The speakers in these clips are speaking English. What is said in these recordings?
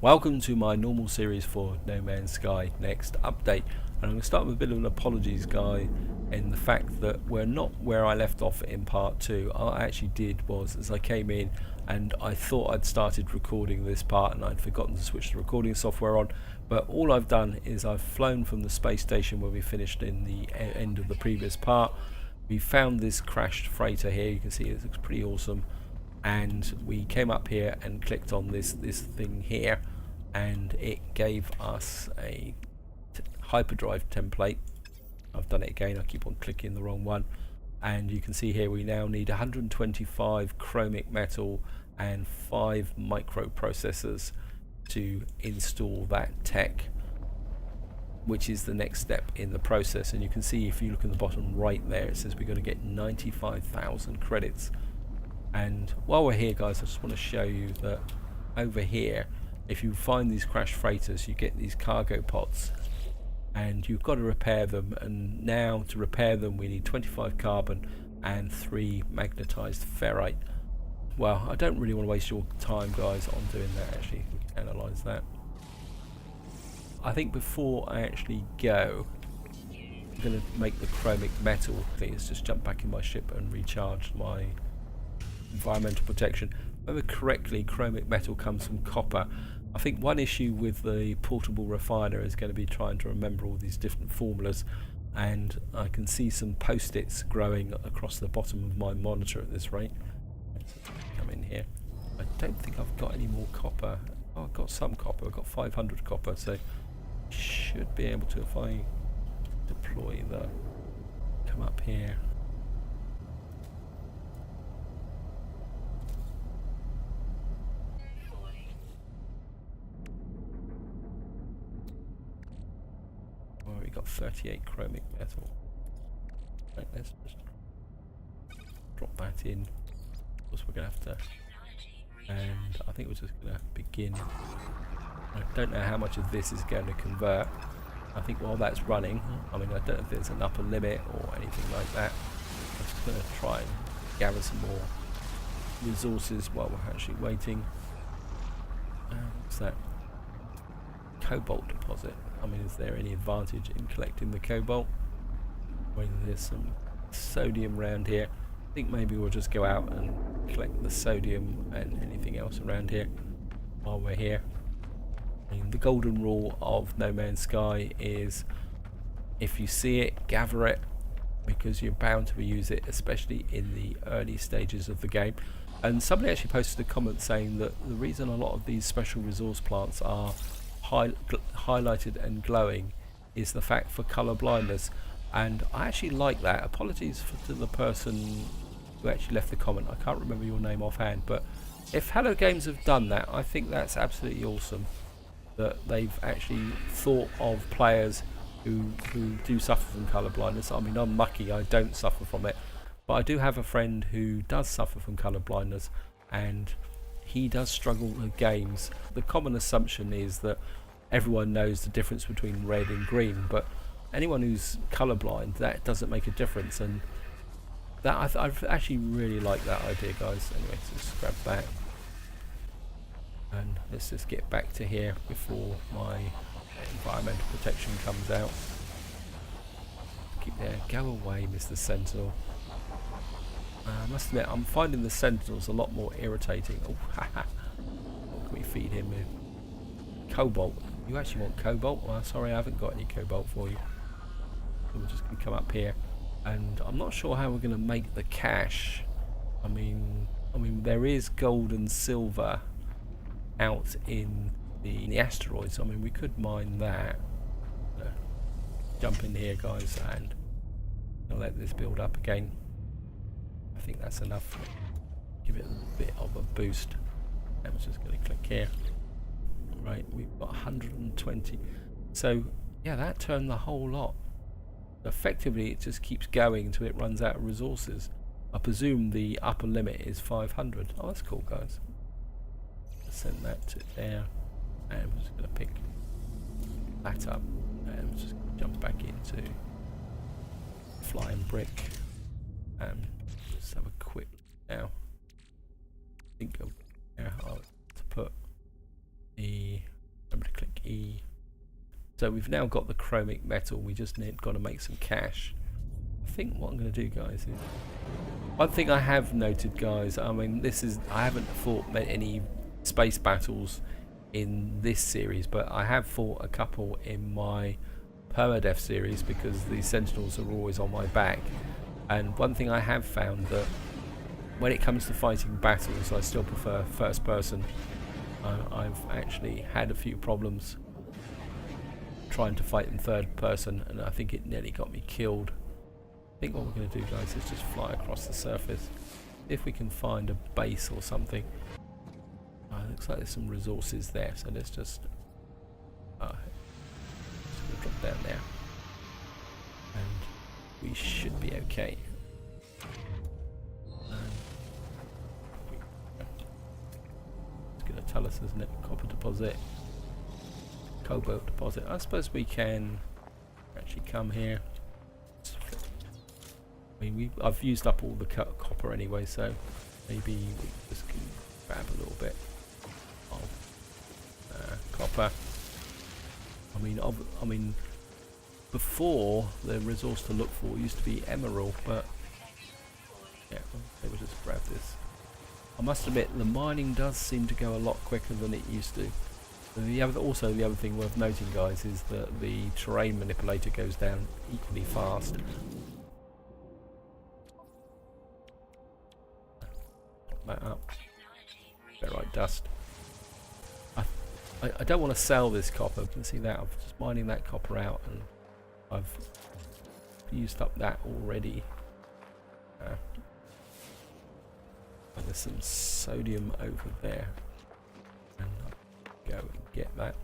Welcome to my normal series for No Man's Sky Next Update, and I'm going to start with a bit of an apologies, guy, in the fact that we're not where I left off in part 2. All I actually did was, as I came in and I thought I'd started recording this part and I'd forgotten to switch the recording software on, but all I've done is I've flown from the space station where we finished in the end of the previous part. We found this crashed freighter here. You can see it looks pretty awesome. And we came up here and clicked on this thing here, and it gave us a hyperdrive template. I've done it again, I keep on clicking the wrong one, and you can see here we now need 125 chromic metal and 5 microprocessors to install that tech, which is the next step in the process. And you can see if you look in the bottom right there, it says we're going to get 95,000 credits. And while we're here, guys, I just want to show you that over here, if you find these crashed freighters, you get these cargo pods and you've got to repair them. And now to repair them we need 25 carbon and 3 magnetized ferrite. Well, I don't really want to waste your time, guys, on doing that. Actually, we can analyze that. I think before I actually go, I'm going to make the chromic metal. Let's just jump back in my ship and recharge my environmental protection. If I remember correctly, chromic metal comes from copper. I think one issue with the portable refiner is going to be trying to remember all these different formulas, and I can see some post-its growing across the bottom of my monitor at this rate. Let's come in here. I don't think I've got any more copper. Oh, I've got some copper. I've got 500 copper, so should be able to, if I deploy the, come up here. We got 38 chromic metal. Right, let's just drop that in. Of course, we're going to have to, and I think we're just going to begin. I don't know how much of this is going to convert. I think while that's running, I mean, I don't know if there's an upper limit or anything like that. I'm just going to try and gather some more resources while we're actually waiting. What's that? Cobalt deposit. I mean, is there any advantage in collecting the cobalt when there's some sodium around here? I think maybe we'll just go out and collect the sodium and anything else around here while we're here. I mean, the golden rule of No Man's Sky is if you see it, gather it, because you're bound to use it, especially in the early stages of the game. And somebody actually posted a comment saying that the reason a lot of these special resource plants are highlighted and glowing is the fact for colour blindness, and I actually like that. Apologies to the person who actually left the comment. I can't remember your name offhand, but if Hello Games have done that, I think that's absolutely awesome, that they've actually thought of players who do suffer from colour blindness. I mean, I'm lucky I don't suffer from it, but I do have a friend who does suffer from colour blindness, and he does struggle with games. The common assumption is that everyone knows the difference between red and green, but anyone who's colourblind, that doesn't make a difference. And that I've actually really like that idea, guys. Anyway, so just grab that, and let's just get back to here before my environmental protection comes out. Keep there. Go away, Mr. Sentinel. I must admit, I'm finding the Sentinels a lot more irritating. Oh, haha. What can we feed him with? Cobalt. You actually want cobalt? Well, sorry, I haven't got any cobalt for you. So we're just going to come up here, and I'm not sure how we're going to make the cash. I mean, there is gold and silver out in the asteroids. I mean, we could mine that. Jump in here, guys, and I'll let this build up again. I think that's enough. Give it a bit of a boost. I'm just going to click here. Right, we've got 120. So yeah, that turned the whole lot. Effectively, it just keeps going until it runs out of resources. I presume the upper limit is 500. Oh, that's cool, guys. Let's send that to there, and we're just going to pick that up, and we're just going to jump back into flying brick. Let's have a quick look now. I think I'll to put the E. So we've now got the chromic metal. We just got to make some cash. I think what I'm going to do, guys, is one thing I have noted, guys. I mean, I haven't fought any space battles in this series, but I have fought a couple in my permadeath series because the sentinels are always on my back. And one thing I have found that when it comes to fighting battles, I still prefer first person. I've actually had a few problems trying to fight in third person, and I think it nearly got me killed. I think what we're going to do, guys, is just fly across the surface. If we can find a base or something. Looks like there's some resources there, so let's just gonna drop down there, and we should be okay. It's gonna tell us, isn't it? Copper deposit, cobalt deposit. I suppose we can actually come here. I mean, I've used up all the copper anyway, so maybe we just can grab a little bit of copper. I mean, before the resource to look for used to be emerald, but yeah, we'll just grab this. I must admit, the mining does seem to go a lot quicker than it used to. The other thing worth noting, guys, is that the terrain manipulator goes down equally fast. That up. Ferrite dust. I don't want to sell this copper. You can see that I'm just mining that copper out, and I've used up that already. There's some sodium over there, and I'll go and get that.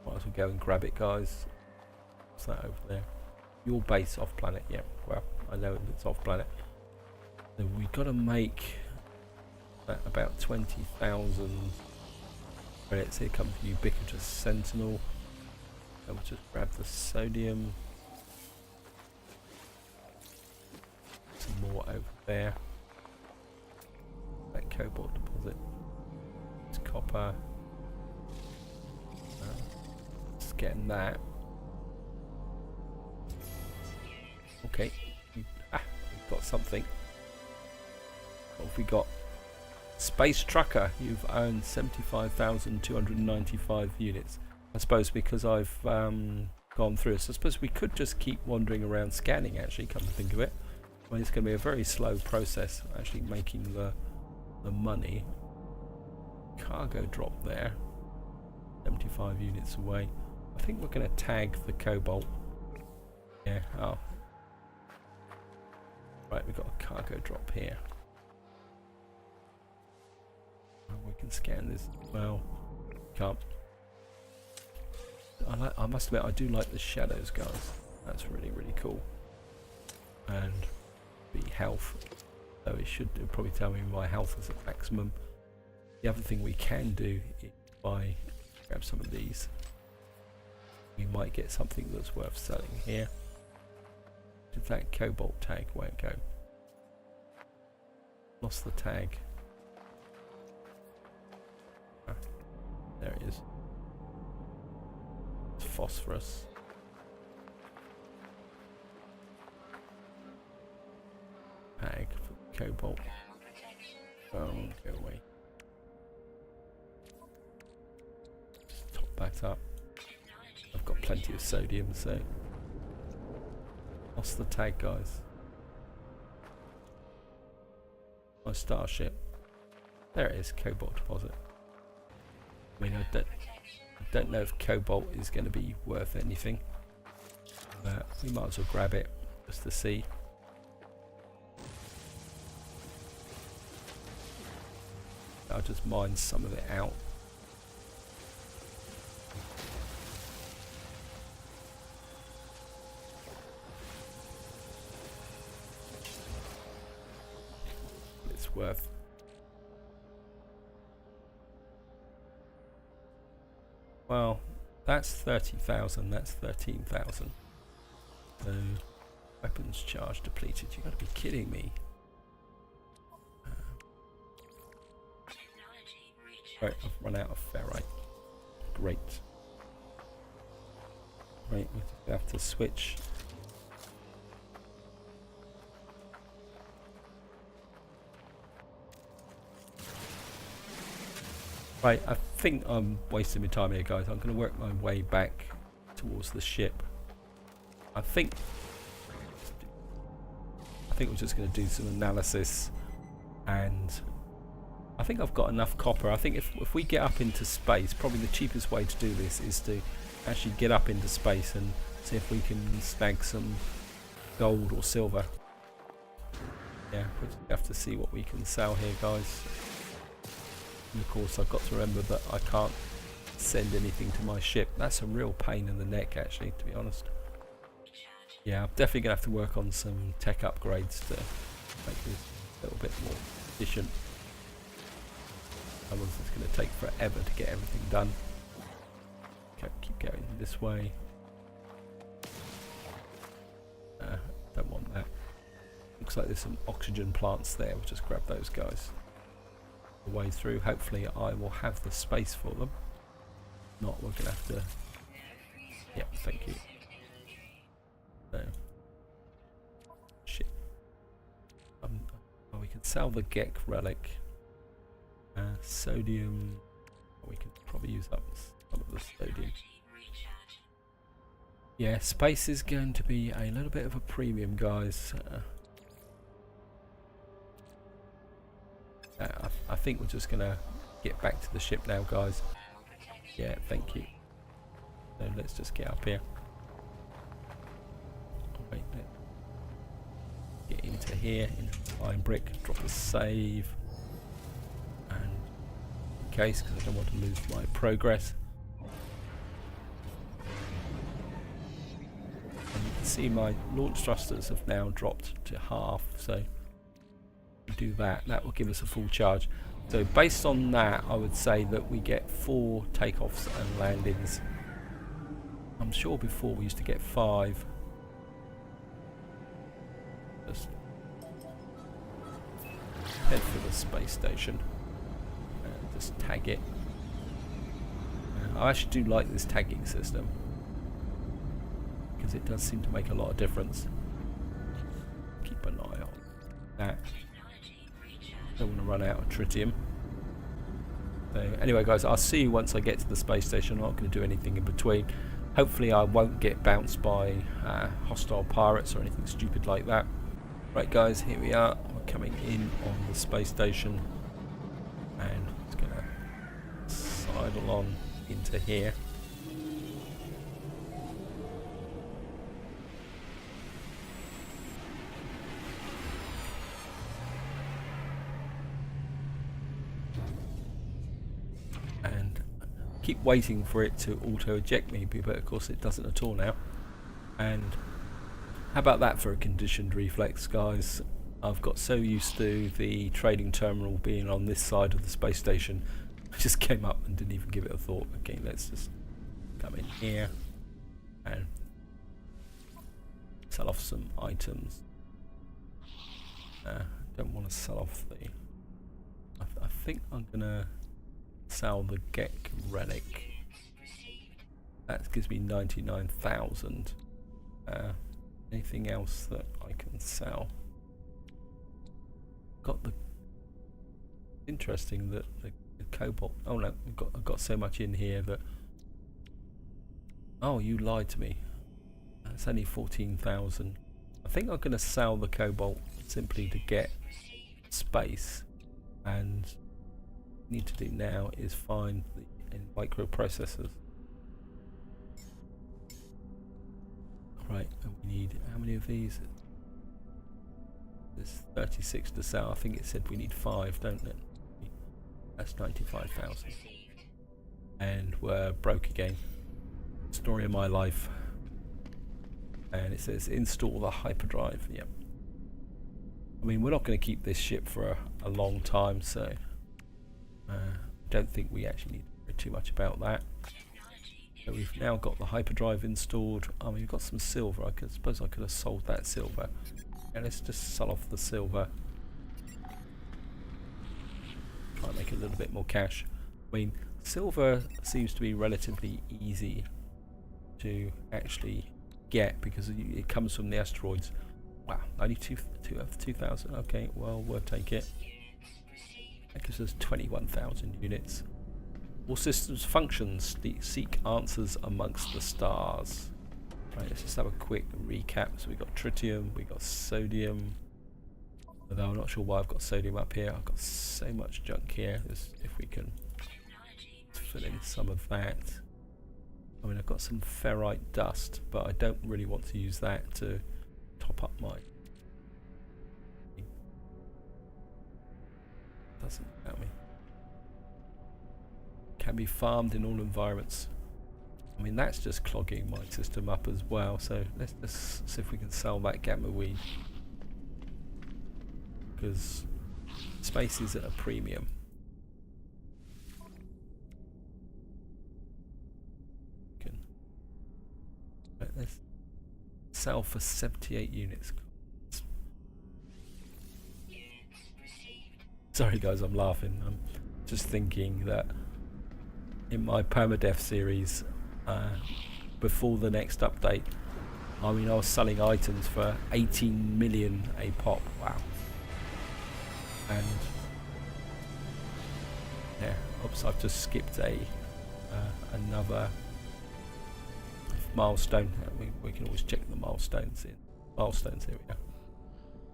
Might as well go and grab it, guys. What's that over there? Your base off planet. Yeah, well, I know it's off planet. So we've got to make that about 20,000 credits. Here comes the ubiquitous sentinel. And we'll just grab the sodium. Some more over there. That cobalt deposit. It's copper. Just getting that. Okay. We've got something. What have we got? Space Trucker. You've owned 75,295 units. I suppose because I've gone through this, I suppose we could just keep wandering around scanning, actually, come to think of it. I mean, it's going to be a very slow process actually making the money. Cargo drop there. 75 units away. I think we're going to tag the cobalt. Yeah, oh. Right, we've got a cargo drop here. We can scan this as well. Can't. I must admit, I do like the shadows, guys. That's really, really cool. And the health. So it'll probably tell me my health is at maximum. The other thing we can do is grab some of these. We might get something that's worth selling here. Did that cobalt tag? Where'd it go? Lost the tag. There it is. It's phosphorus. Tag for cobalt. Oh, go away. Just top that up. I've got plenty of sodium, so lost the tag, guys. My starship. There it is, cobalt deposit. I mean, I don't know if cobalt is going to be worth anything, but we might as well grab it just to see. I'll just mine some of it out. It's worth. Well, that's 30,000, that's 13,000. So, weapons charge depleted. You gotta be kidding me. Right, I've run out of ferrite. great. Right, we just have to switch. Right, I think I'm wasting my time here, guys. I'm going to work my way back towards the ship. I think we're just going to do some analysis, and I think I've got enough copper. I think if we get up into space, probably the cheapest way to do this is to actually get up into space and see if we can snag some gold or silver. Yeah, we just have to see what we can sell here, guys. And of course I've got to remember that I can't send anything to my ship. That's a real pain in the neck, actually, to be honest. Yeah, I'm definitely going to have to work on some tech upgrades to make this a little bit more efficient. Otherwise it's going to take forever to get everything done. Okay, keep going this way. Don't want that. Looks like there's some oxygen plants there. We'll just grab those guys. The way through. Hopefully I will have the space for them. Not, we're going to have to... Yep, thank you. So. Shit. Oh, we can sell the Gek relic. Sodium. We can probably use up some of the sodium. Yeah, space is going to be a little bit of a premium, guys. I think we're just going to get back to the ship now, guys. Yeah, thank you. So let's just get up here. Wait, get into here, into the iron brick, drop a save. And in case, because I don't want to lose my progress. And you can see my launch thrusters have now dropped to half, so do that will give us a full charge. So based on that, I would say that we get 4 takeoffs and landings. I'm sure before we used to get 5. Just head for the space station and just tag it. I actually do like this tagging system because it does seem to make a lot of difference. Keep an eye on that. Don't want to run out of tritium. So anyway, guys, I'll see you once I get to the space station. I'm not going to do anything in between. Hopefully I won't get bounced by hostile pirates or anything stupid like that. Right, guys, here we are. We're coming in on the space station, and it's going to slide along into here. Keep waiting for it to auto eject me, but of course it doesn't at all now. And how about that for a conditioned reflex, guys? I've got so used to the trading terminal being on this side of the space station, I just came up and didn't even give it a thought. Okay, let's just come in here and sell off some items. Don't want to sell off the... I think I'm gonna sell the Gek relic. That gives me 99,000. Anything else that I can sell? Got the interesting that the cobalt. Oh no, I've got so much in here that. Oh, you lied to me. It's only 14,000. I think I'm going to sell the cobalt simply to get space, and need to do now is find the microprocessors. Right, and we need how many of these? There's 36 to sell. I think it said we need 5, don't it? That's 95,000. And we're broke again. Story of my life. And it says install the hyperdrive. Yep. I mean, we're not going to keep this ship for a long time, so don't think we actually need to worry too much about that. So we've now got the hyperdrive installed. I mean, we've got some silver. I suppose I could have sold that silver. And let's just sell off the silver. Try and make a little bit more cash. I mean, Silver seems to be relatively easy to actually get because it comes from the asteroids. Wow, only 2,000. Okay, well, we'll take it. That gives us 21,000 units. All systems functions seek answers amongst the stars. Right, let's just have a quick recap. So we got tritium, we got sodium. Although I'm not sure why I've got sodium up here. I've got so much junk here. If we can fill in some of that. I mean, I've got some ferrite dust, but I don't really want to use that to top up my... Doesn't help me. Can be farmed in all environments. I mean, that's just clogging my system up as well, so let's just see if we can sell that gamma weed. Because space is at a premium. Right, let's sell for 78 units. Sorry guys, I'm laughing. I'm just thinking that in my permadeath series, before the next update, I mean, I was selling items for 18 million a pop. Wow. And yeah, oops, I've just skipped another milestone. We can always check the milestones in milestones. Here we go.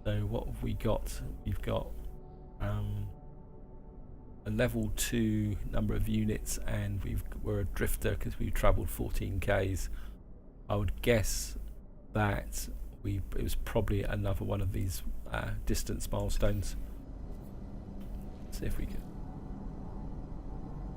So what have we got? We've got a level 2 number of units, and we're a drifter because we've travelled 14 k's. I would guess that it was probably another one of these distance milestones. See if we can.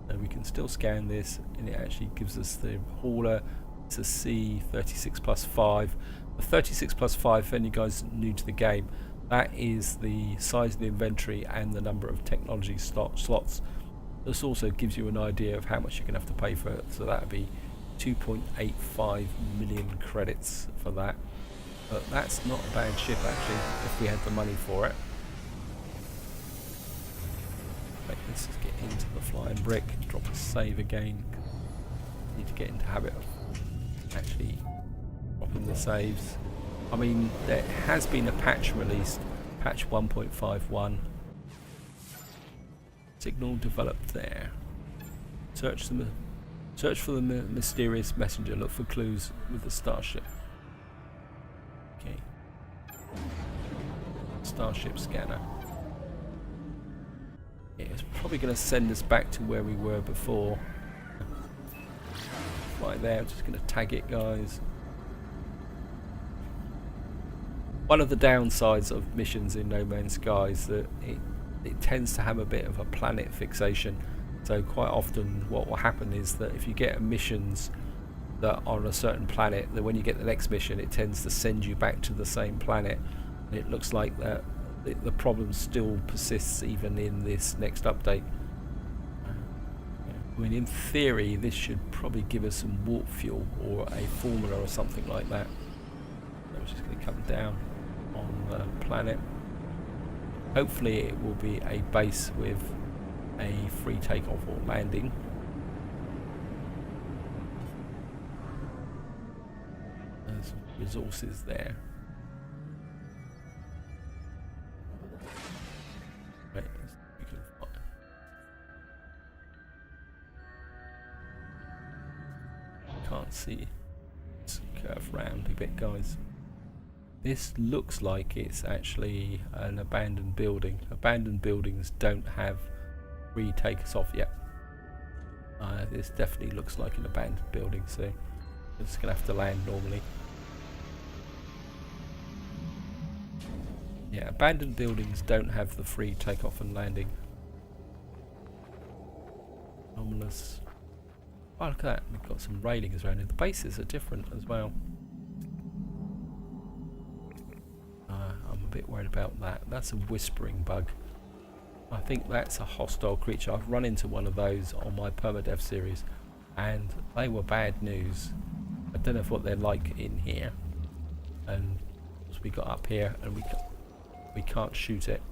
And we can still scan this, and it actually gives us the hauler. It's a C36 plus 5. The 36 plus 5, for any guys new to the game, that is the size of the inventory and the number of technology slots. This also gives you an idea of how much you're going to have to pay for it. So that would be 2.85 million credits for that. But that's not a bad ship actually, if we had the money for it. Right, let's just get into the flying brick, drop a save again. Need to get into habit of actually dropping the saves. I mean, there has been a patch released, patch 1.51. Signal developed there. Search for the mysterious messenger. Look for clues with the starship. Okay. Starship scanner. Yeah, it's probably going to send us back to where we were before. Right there, I'm just going to tag it, guys. One of the downsides of missions in No Man's Sky is that it tends to have a bit of a planet fixation. So quite often what will happen is that if you get missions that are on a certain planet, that when you get the next mission it tends to send you back to the same planet. And it looks like that the problem still persists even in this next update. I mean, in theory this should probably give us some warp fuel or a formula or something like that. So I'm just going to come down on the planet. Hopefully it will be a base with a free takeoff or landing. There's some resources there. Right, we can find. Can't see. Let's curve round a bit, guys. This looks like it's actually an abandoned building. Abandoned buildings don't have free take-us off yet. This definitely looks like an abandoned building, so we're just going to have to land normally. Yeah, abandoned buildings don't have the free take-off and landing. Anomalous. Oh, look at that. We've got some railings around here. The bases are different as well. I'm a bit worried about that. That's a whispering bug. I think that's a hostile creature. I've run into one of those on my permadeath series and they were bad news. I don't know if what they're like in here. And so we got up here and we can't shoot it.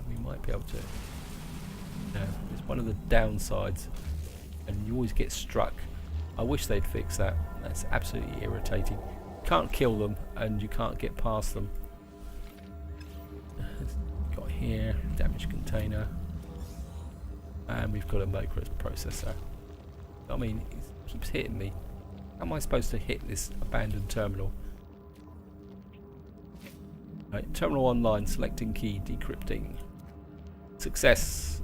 We might be able to. No, it's one of the downsides, and you always get struck. I wish they'd fix that. That's absolutely irritating. You can't kill them and you can't get past them. Got here, damaged container, and we've got a microprocessor. I mean, it keeps hitting me. How am I supposed to hit this abandoned terminal? Right, terminal online, selecting key, decrypting. Success.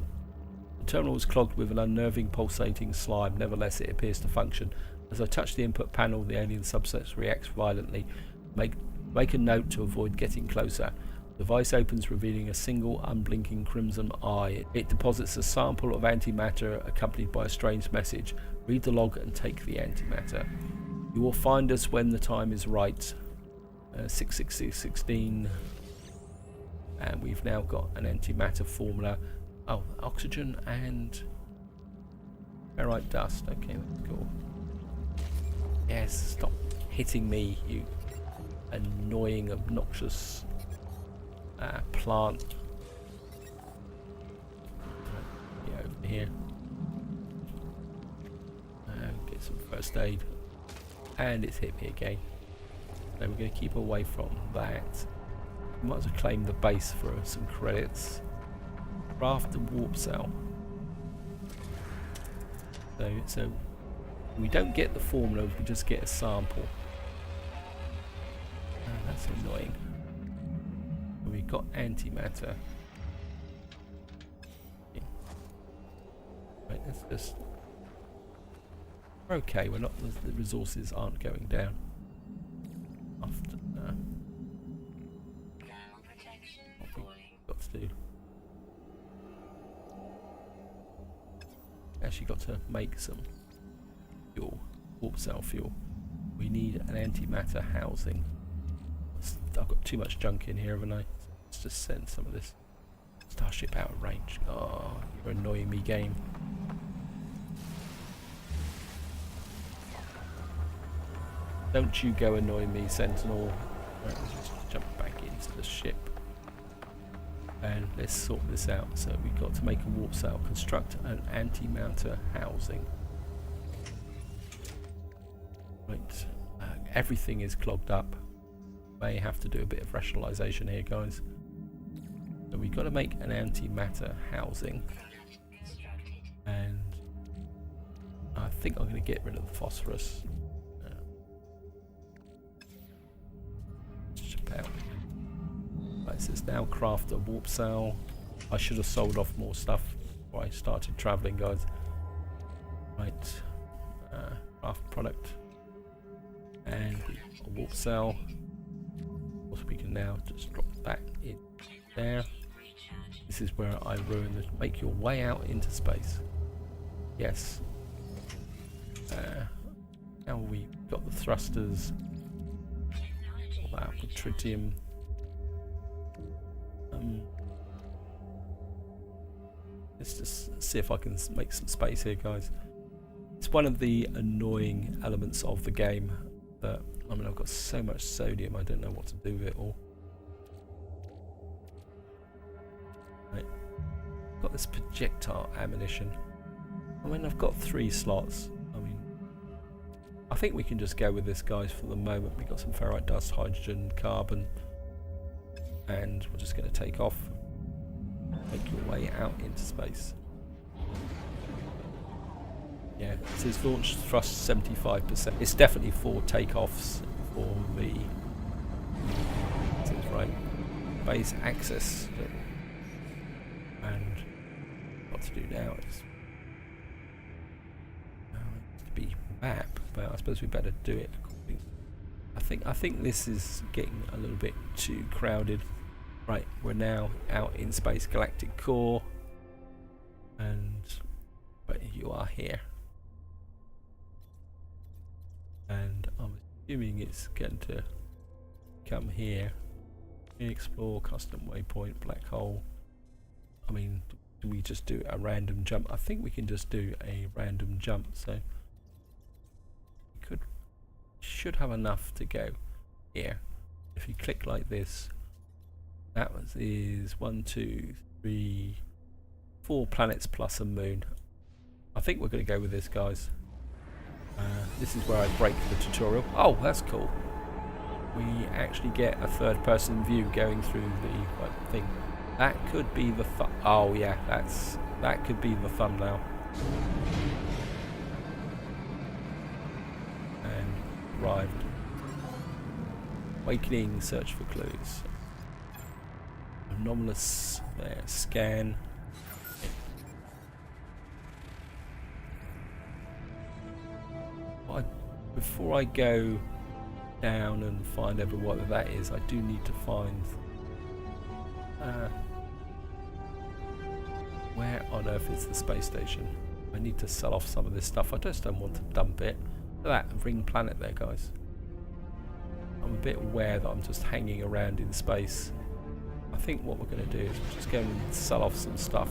The terminal is clogged with an unnerving pulsating slime, nevertheless it appears to function. As I touch the input panel, the alien subset reacts violently. Make a note to avoid getting closer. The device opens, revealing a single unblinking crimson eye. It deposits a sample of antimatter accompanied by a strange message. Read the log and take the antimatter. You will find us when the time is right. 66616. And we've now got an antimatter formula. Oh, oxygen and ferrite dust. Okay, that's cool. Yes, stop hitting me, you annoying, obnoxious plant. Yeah, over here. Get some first aid. And it's hit me again. So we're going to keep away from that. Might as well claim the base for some credits. Craft the warp cell. So we don't get the formula, we just get a sample. Oh, that's annoying. We've got antimatter. Yeah. Right, let's just. We're okay. We're not. The resources aren't going down. After what we've got to do. Actually, got to make some fuel, warp cell fuel. We need an antimatter housing. I've got too much junk in here, haven't I? Let's just send some of this starship out of range. Oh, you're annoying me, game. Don't you go annoy me, Sentinel. Right, let's just jump back into the ship. And let's sort this out. So we've got to make a warp cell. Construct an antimatter housing. Right. Everything is clogged up. May have to do a bit of rationalization here, guys. So we've got to make an antimatter housing. And I think I'm going to get rid of the phosphorus. Out. Right, it says now craft a warp cell. I should have sold off more stuff before I started travelling, guys. Right, craft product and a warp cell. Of course, we can now just drop that in there. This is where I ruin the. Make your way out into space. Yes. Now we got the thrusters. With tritium. Let's just see if I can make some space here, guys. It's one of the annoying elements of the game that, I mean, I've got so much sodium, I don't know what to do with it all. Right. Got this projectile ammunition. I mean, I've got 3 slots. I think we can just go with this, guys, for the moment. We've got some ferrite dust, hydrogen, carbon, and we're just going to take off. Make your way out into space. Yeah, it says launch thrust 75%. It's definitely 4 takeoffs for the. It says right base access. And what to do now is to be map. But I suppose we better do it. I think this is getting a little bit too crowded. Right, we're now out in space, galactic core, but you are here, and I'm assuming it's going to come here. Explore, custom waypoint, black hole. I mean, do we just do a random jump? I think we can just do a random jump. So. Should have enough to go here. If you click like this, that is 1, 2, 3, 4 planets plus a moon. I think we're going to go with this, guys. This is where I break the tutorial. Oh, that's cool. We actually get a third-person view going through the thing. That could be the oh yeah, that could be the thumbnail. And arrived. Awakening, search for clues. Anomalous there, scan. Before I go down and find out what that is, I do need to find where on earth is the space station. I need to sell off some of this stuff. I just don't want to dump it. Look at that ring planet there, guys. I'm a bit aware that I'm just hanging around in space. I think what we're going to do is just go and sell off some stuff.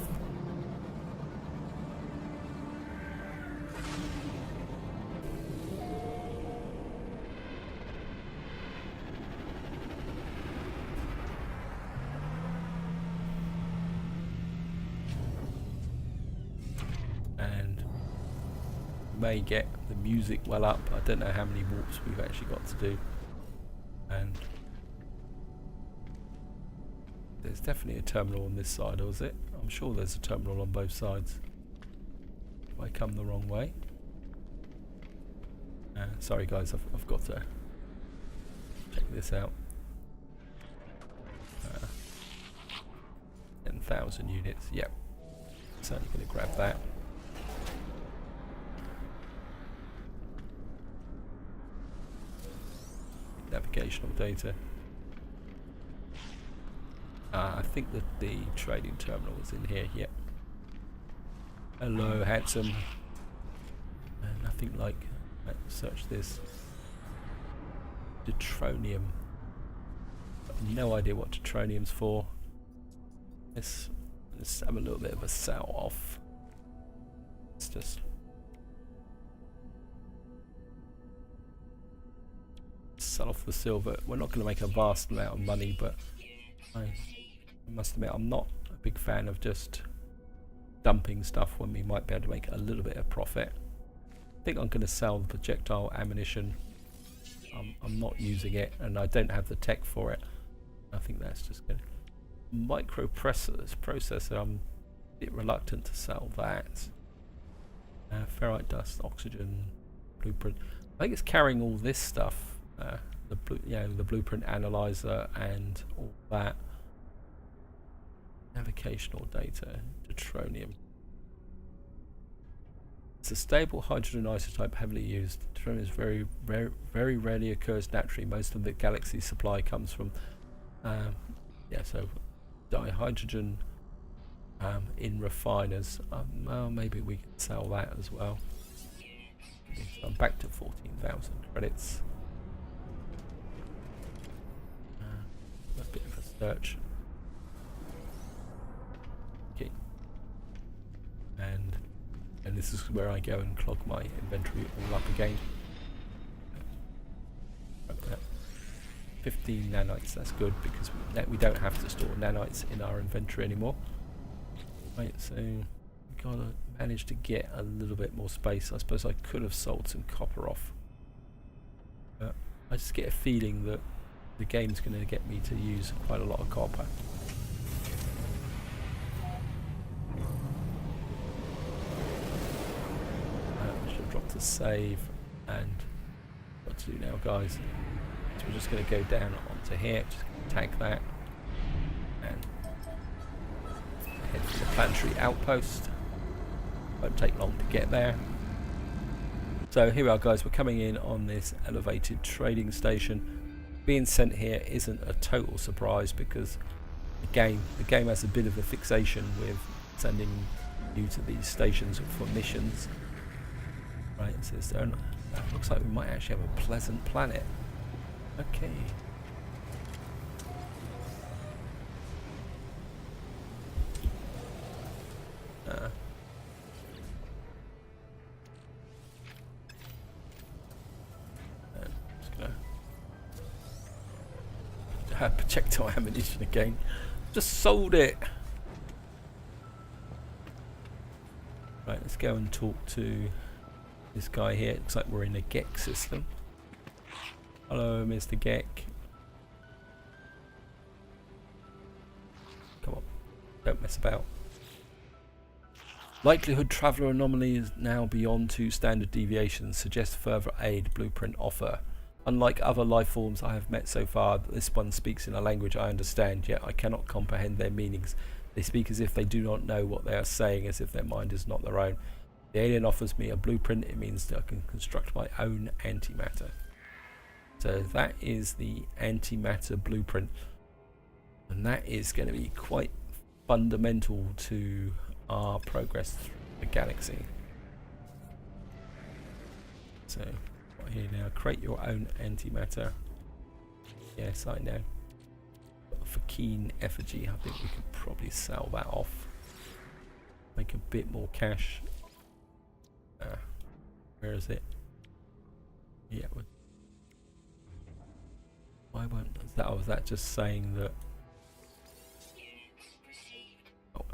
May get the music well up. I don't know how many warps we've actually got to do, and there's definitely a terminal on this side, or is it? I'm sure there's a terminal on both sides. If I come the wrong way, sorry guys, I've got to check this out. 10,000 units, yep, certainly going to grab that. Navigational data. I think that the trading terminal is in here. Yep. Hello, handsome. Nothing like. Let's search this. Deutronium. I've no idea what deutronium's for. Let's have a little bit of a sell off. It's just. Sell off the silver. We're not going to make a vast amount of money, but I must admit I'm not a big fan of just dumping stuff when we might be able to make a little bit of profit. I think I'm going to sell the projectile ammunition. I'm not using it, and I don't have the tech for it. I think that's just good. Microprocessor, I'm a bit reluctant to sell that. Ferrite dust, oxygen, blueprint. I think it's carrying all this stuff. The blueprint analyzer and all that. Navigational data, deutronium. It's a stable hydrogen isotope heavily used. Deutronium is very rarely occurs naturally. Most of the galaxy's supply comes from so dihydrogen in refiners. Well, maybe we can sell that as well. So I'm back to 14,000 credits. A bit of a search. Okay. And this is where I go and clog my inventory all up again. 15 nanites, that's good because we don't have to store nanites in our inventory anymore. Right, so we gotta manage to get a little bit more space. I suppose I could have sold some copper off. But I just get a feeling that the game's going to get me to use quite a lot of copper. I should drop the save, and what to do now, guys? So we're just going to go down onto here, just tag that, and head to the planetary outpost. Won't take long to get there. So here we are, guys. We're coming in on this elevated trading station. Being sent here isn't a total surprise because the game has a bit of a fixation with sending you to these stations for missions. Right, so that looks like we might actually have a pleasant planet. Okay. Projectile ammunition again. Just sold it. go and talk to this guy here. It looks like we're in a Gek system. Hello, Mr. Gek. Come on, don't mess about. Likelihood traveller anomaly is now beyond 2 standard deviations. Suggest further aid. Blueprint offer. Unlike other life forms I have met so far, this one speaks in a language I understand, yet I cannot comprehend their meanings. They speak as if they do not know what they are saying, as if their mind is not their own. The alien offers me a blueprint. It means that I can construct my own antimatter. So that is the antimatter blueprint. And that is going to be quite fundamental to our progress through the galaxy. So, right here now, create your own antimatter. Yes, I know. But for keen effigy, I think we could probably sell that off. Make a bit more cash. Where is it? Yeah. Why won't that? Oh, was that just saying that? Oh.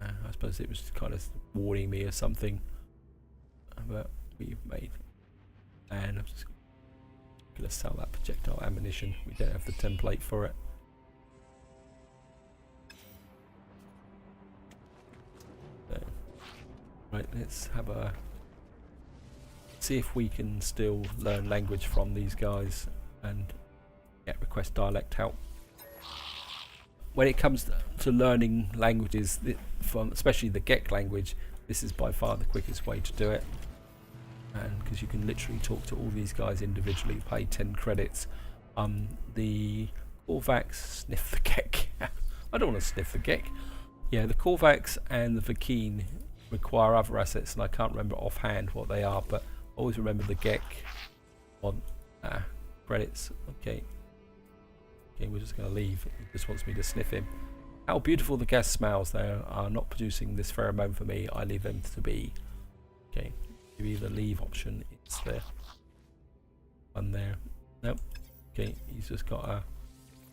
I suppose it was kind of warning me or something. But we've made, and I'm just gonna sell that projectile ammunition. We don't have the template for it. So, right, let's have a see if we can still learn language from these guys and request dialect help. When it comes to learning languages, from especially the Gek language, this is by far the quickest way to do it. And because you can literally talk to all these guys individually, pay 10 credits. The Korvax sniff the Gek. I don't want to sniff the Gek. Yeah, the Korvax and the Vakeen require other assets, and I can't remember offhand what they are, but always remember the Gek on credits. Okay, we're just going to leave. He just wants me to sniff him. How beautiful the gas smells. They are not producing this pheromone for me. I leave them to be. Okay. Give you the leave option. It's there. One there. Nope. Okay, he's just got a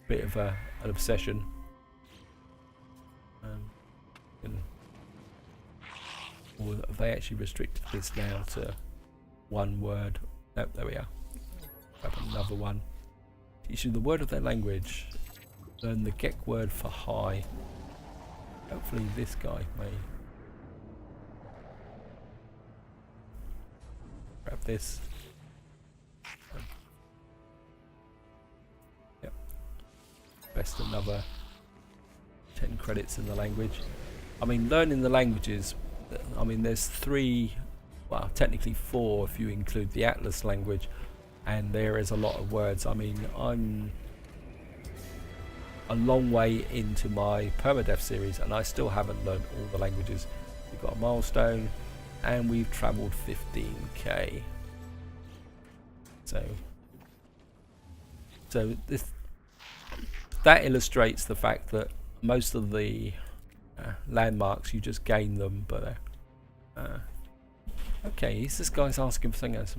bit of an obsession. Or have they actually restricted this now to one word? Nope, there we are. Grab another one. Teach you the word of their language. Learn the Gek word for high. Hopefully this guy may. Grab this. Yep. Best another 10 credits in the language. I mean, learning the languages, I mean, there's 3, well, technically 4 if you include the Atlas language, and there is a lot of words. I mean, I'm a long way into my permadeath series, and I still haven't learned all the languages. We've got a milestone. And we've travelled 15k. So that illustrates the fact that most of the landmarks you just gain them, but okay, this guy's asking for something else.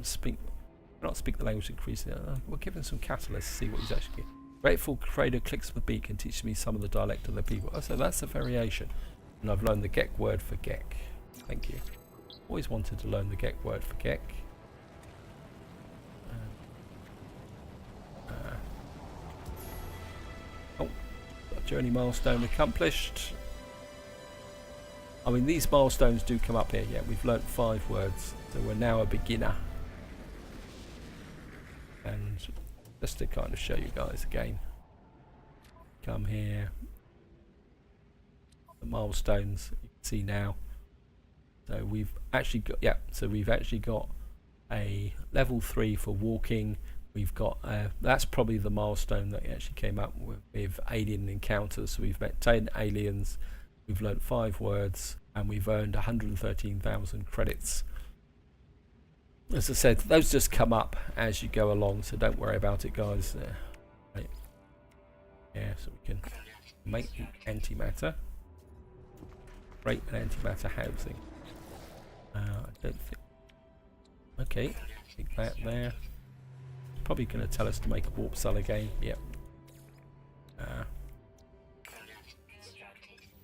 Not speak the language increasingly. We'll give him some catalysts to see what he's actually getting. Grateful trader clicks the beak and teaches me some of the dialect of the people. Oh, so that's a variation, and I've learned the Gek word for Gek. Thank you. Always wanted to learn the Gek word for Gek. Oh, got journey milestone accomplished. I mean, these milestones do come up here. Yeah, we've learnt 5 words, so we're now a beginner. And just to kind of show you guys again, come here. The milestones you can see now. So we've actually got a level 3 for walking. We've got that's probably the milestone that actually came up with alien encounters. So we've met 10 aliens, we've learnt 5 words, and we've earned 113,000 credits. As I said, those just come up as you go along, so don't worry about it, guys. Right. Yeah, so we can make antimatter, create an antimatter housing. I don't think. Okay, take that there. Probably going to tell us to make a warp cell again. Yep.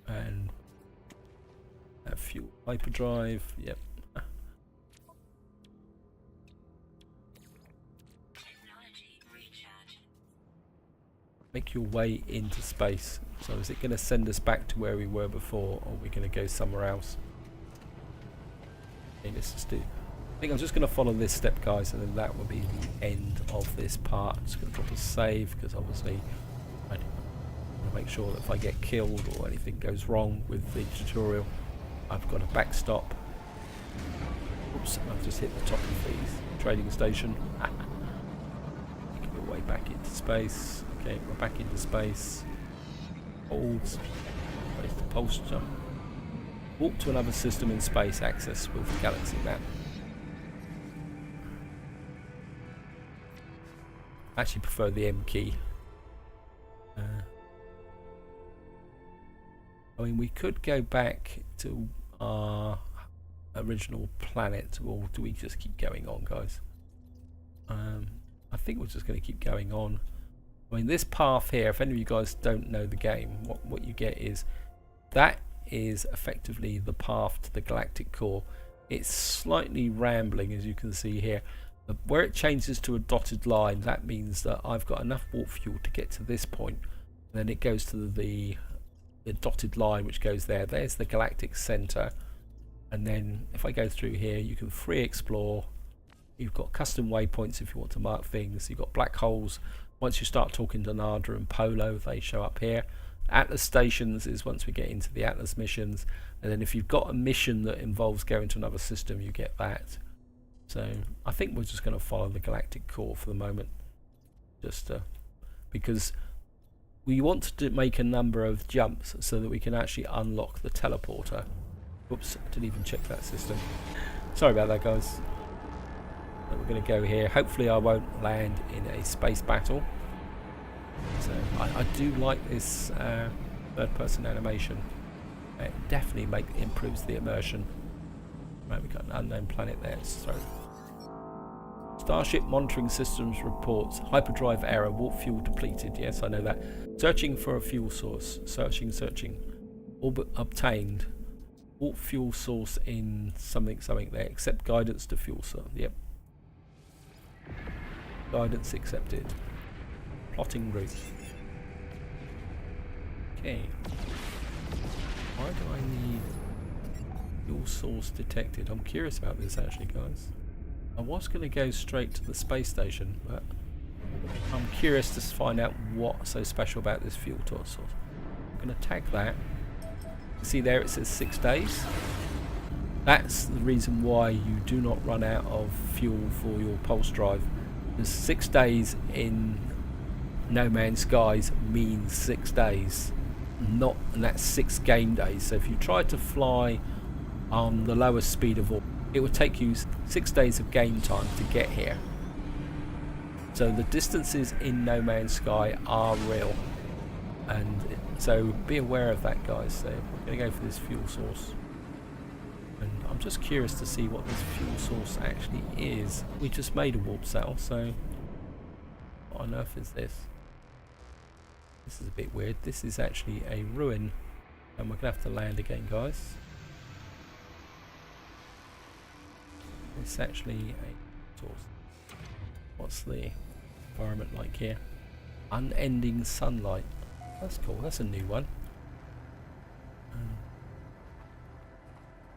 And fuel Hyperdrive, yep. Make your way into space. So is it going to send us back to where we were before, or are we going to go somewhere else? Okay, let's just do... I think I'm just going to follow this step, guys, and then that will be the end of this part. I'm just going to drop a save, because obviously I want to make sure that if I get killed or anything goes wrong with the tutorial, I've got a backstop. Oops, I've just hit the top of the trading station. Make your way back into space. Okay, we're back into space. Holds. Place the pulse jump. Walk to another system in space. Access with the galaxy map. I actually prefer the M key. I mean, we could go back to our original planet, or do we just keep going on, guys? I think we're just going to keep going on. I mean, this path here, if any of you guys don't know the game, what you get is that is effectively the path to the galactic core. It's slightly rambling, as you can see here. Where it changes to a dotted line, that means that I've got enough warp fuel to get to this point. And then it goes to the dotted line, which goes there. There's the galactic center. And then if I go through here, you can free explore. You've got custom waypoints if you want to mark things. You've got black holes. Once you start talking to Nada and Polo, they show up here. Atlas stations is once we get into the Atlas missions. And then if you've got a mission that involves going to another system, you get that. So I think we're just going to follow the galactic core for the moment. Just because we want to make a number of jumps so that we can actually unlock the teleporter. Oops, I didn't even check that system. Sorry about that, guys. But we're going to go here. Hopefully I won't land in a space battle. So I do like this third person animation. It definitely improves the immersion. Right, we've got an unknown planet there. So Starship monitoring systems reports hyperdrive error, warp fuel depleted. Yes, I know that. Searching for a fuel source. Searching. Orbit obtained. Warp fuel source in something there. Accept guidance to fuel source. Yep. Guidance accepted. Plotting route. Okay. Why do I need fuel source detected? I'm curious about this actually, guys. I was going to go straight to the space station, but I'm curious to find out what's so special about this fuel source. I'm going to tag that. See there it says 6 days. That's the reason why you do not run out of fuel for your pulse drive. Because 6 days in No Man's Skies means 6 days, and that's 6 game days. So if you try to fly on the lowest speed of all, it would take you 6 days of game time to get here. So the distances in No Man's Sky are real, and so be aware of that, guys. So we're going to go for this fuel source, and I'm just curious to see what this fuel source actually is. We just made a warp cell, so what on earth is this? This is a bit weird. This is actually a ruin, and we're going to have to land again, guys. It's actually a source. What's the environment like here? Unending sunlight. That's cool. That's a new one.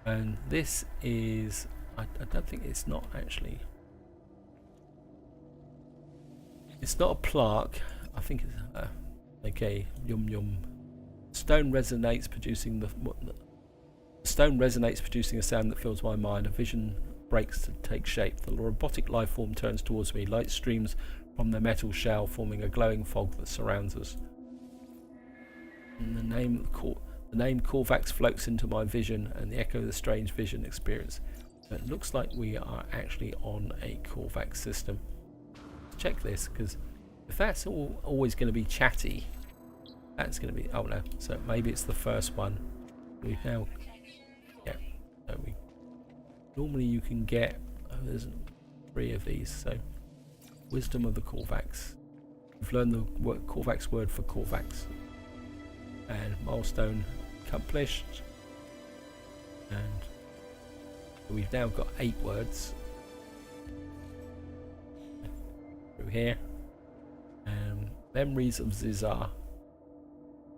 And this is... I don't think it's not actually... It's not a plaque. I think it's... okay. Yum yum. Stone resonates, producing the... Stone resonates, producing a sound that fills my mind. A vision breaks to take shape. The robotic life form turns towards me. Light streams from the metal shell, forming a glowing fog that surrounds us. And the name Korvax floats into my vision, and the echo of the strange vision experience. So it looks like we are actually on a Korvax system. Let's check this, because if that's always going to be chatty, that's going to be... Oh no, so maybe it's the first one. We now... Yeah, so we... Normally you can get... Oh, there's 3 of these, so... Wisdom of the Korvax. We've learned the Korvax word for Korvax. And milestone accomplished. And we've now got 8 words through here. Memories of Zizar.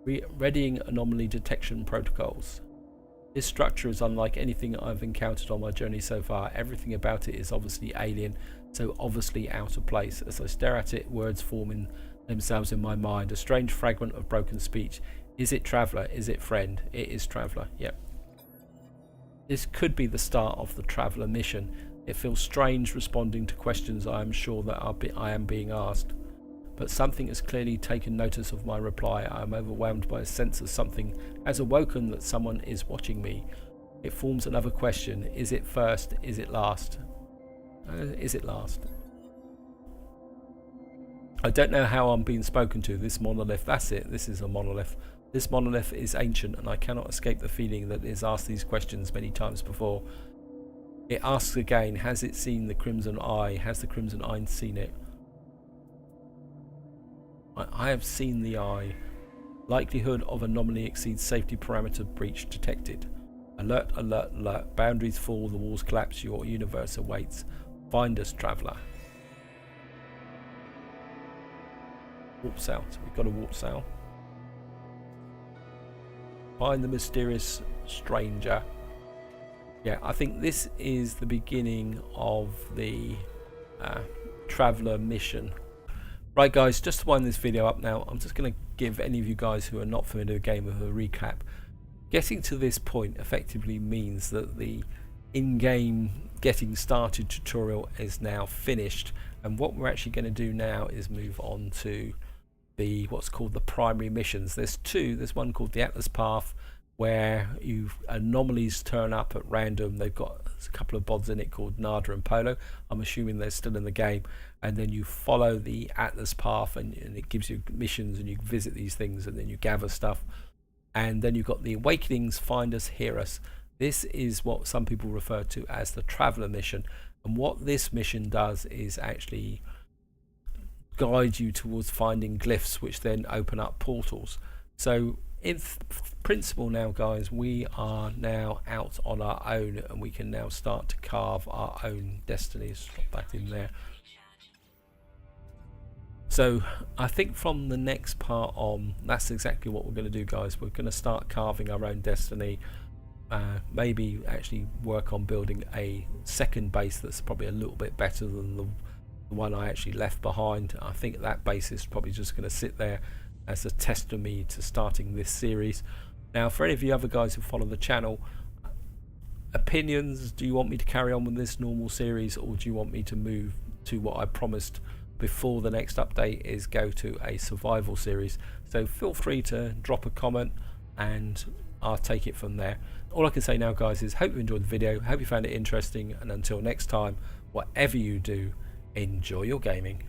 Readying anomaly detection protocols. This structure is unlike anything I've encountered on my journey so far. Everything about it is obviously alien, so obviously out of place. As I stare at it, words forming themselves in my mind. A strange fragment of broken speech. Is it traveller? Is it friend? It is traveller. Yep. This could be the start of the traveller mission. It feels strange responding to questions I am sure that I am being asked. But something has clearly taken notice of my reply. I am overwhelmed by a sense of something has awoken, that someone is watching me. It forms another question. Is it first? Is it last? Is it last? I don't know how I'm being spoken to. This monolith, that's it. This is a monolith. This monolith is ancient, and I cannot escape the feeling that it has asked these questions many times before. It asks again, has it seen the Crimson Eye? Has the Crimson Eye seen it? I have seen the eye. Likelihood of anomaly exceeds safety parameter breach detected. Alert, alert, alert. Boundaries fall, the walls collapse, your universe awaits. Find us, traveller. Warp cell. So we've got a warp cell. Find the mysterious stranger. Yeah, I think this is the beginning of the traveller mission. Right guys, just to wind this video up now, I'm just going to give any of you guys who are not familiar with the game a recap. Getting to this point effectively means that the in-game getting started tutorial is now finished, and what we're actually going to do now is move on to the what's called the primary missions. There's two. There's one called the Atlas Path, where anomalies turn up at random. They've got a couple of bods in it called Nada and Polo. I'm assuming they're still in the game. And then you follow the Atlas Path, and it gives you missions, and you visit these things, and then you gather stuff. And then you've got the Awakenings, Find Us, Hear Us. This is what some people refer to as the Traveller mission. And what this mission does is actually guide you towards finding glyphs, which then open up portals. So in principle now, guys, we are now out on our own, and we can now start to carve our own destinies. Drop that in there. So I think from the next part on, that's exactly what we're going to do, guys. We're going to start carving our own destiny. Maybe actually work on building a second base that's probably a little bit better than the one I actually left behind. I think that base is probably just going to sit there as a test of me to starting this series. Now, for any of you other guys who follow the channel, opinions, do you want me to carry on with this normal series, or do you want me to move to what I promised before the next update, is go to a survival series? So feel free to drop a comment and I'll take it from there. All I can say now, guys, is hope you enjoyed the video, hope you found it interesting, and until next time, whatever you do, enjoy your gaming.